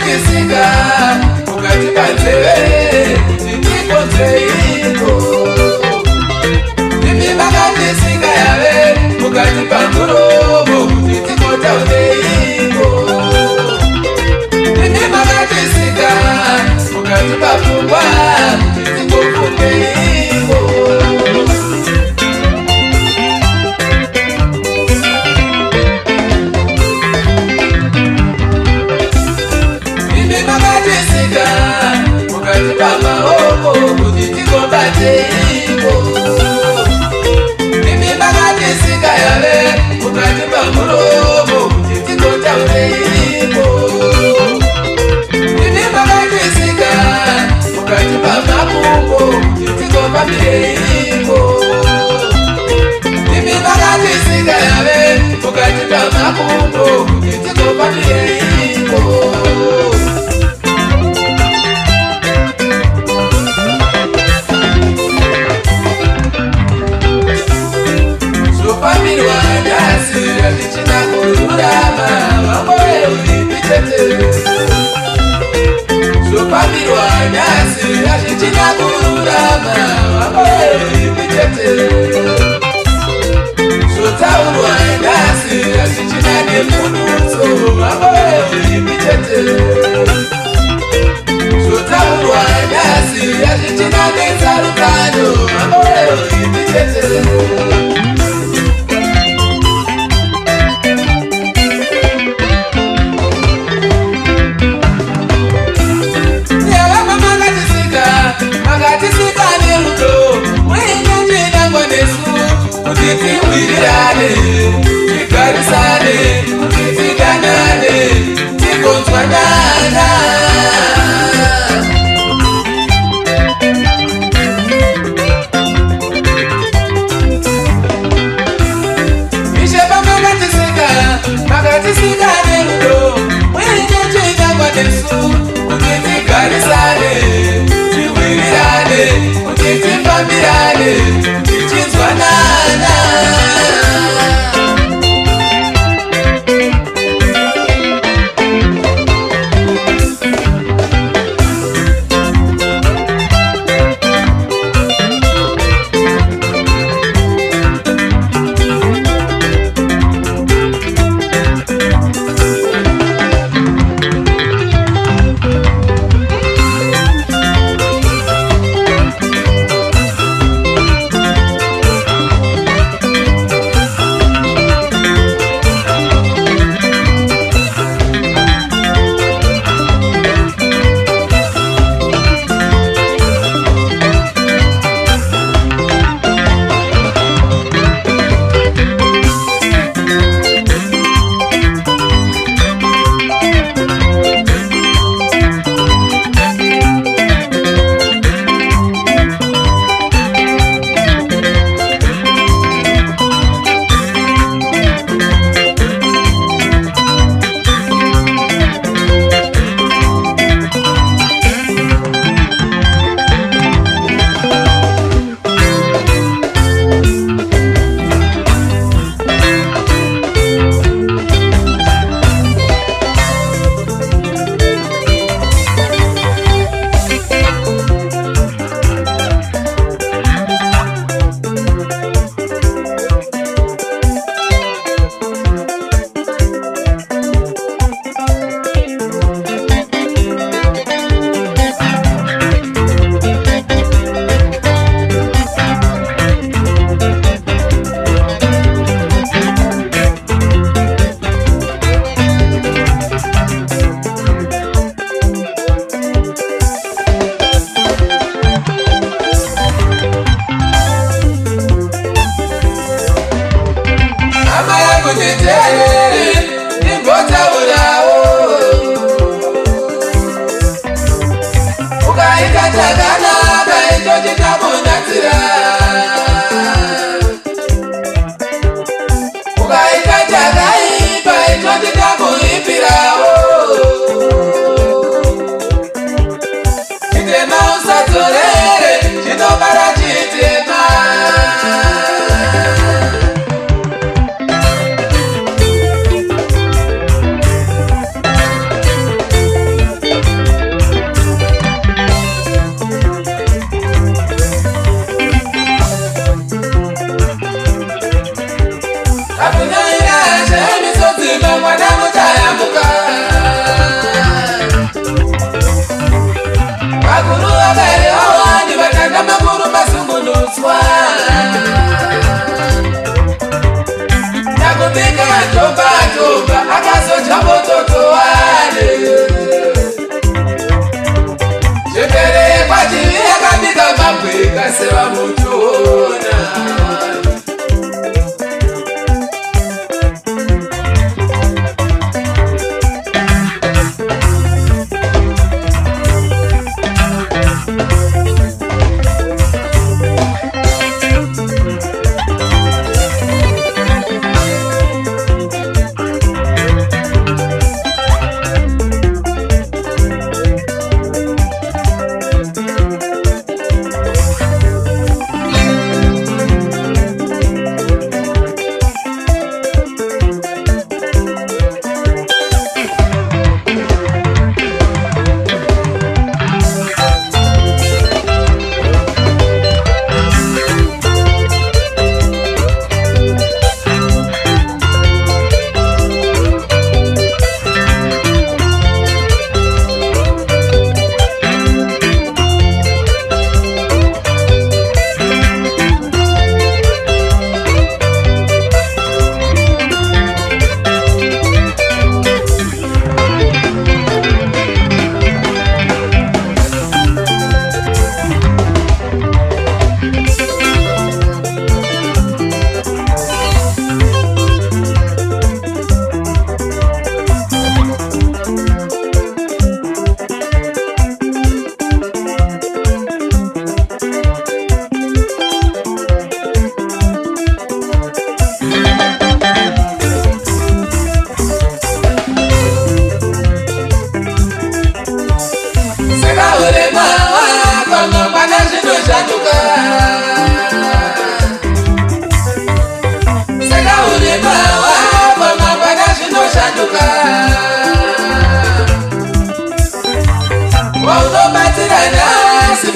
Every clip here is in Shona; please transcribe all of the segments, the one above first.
makatisika mukatika nzeve titikonzeiko imi makatisika yave mukati pamuromo kuti tikotauneiko imi makatisika mukati papfungwa kuti tikofungeiko mukati pamaoko kuti tikobateiko imi makatisika yave mukati pamuromo kuti tikotaureiko imi makatisika mukati pamakumbo kuti tikofambireiko imi makatisika yave mukati pamakumbo kuti tikofambireiko Pamirwa nyasi yatichina kururama wamboe ulipitete Pamirwa nyasi yatichina kururama wamboe ulipitete Taurwa nyasi yatichina nemunutso wamboe ulipitete Taurwa nyasi yatichina netsarukano wamboe ulipitete makatisika nerudo mwenyenjenangwa nesu kuti tiwirirane tigarisane kuti tidanane tigonzwanana isheba makatisika nerudo mwenyenjenangwa nesu kuti tigarisane kuti tifambirane tichizwanana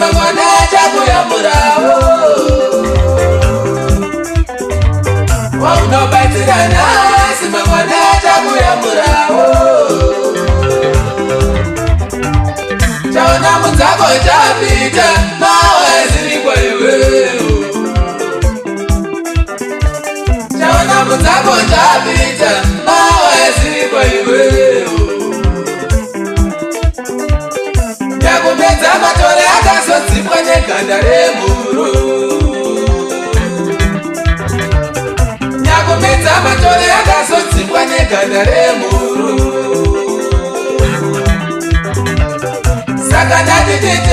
mangwana chakuyamurawo waunobatsirana simangwana chakuyamurawo chaona mudzako chapita mawe zirikwa iwewo chaona mudzako chapita mawe zirikwa iwewo yakumedza matore akazodzipwa neganda remhuru yakumedza matore akazodzipwa neganda remhuru saka ndatitete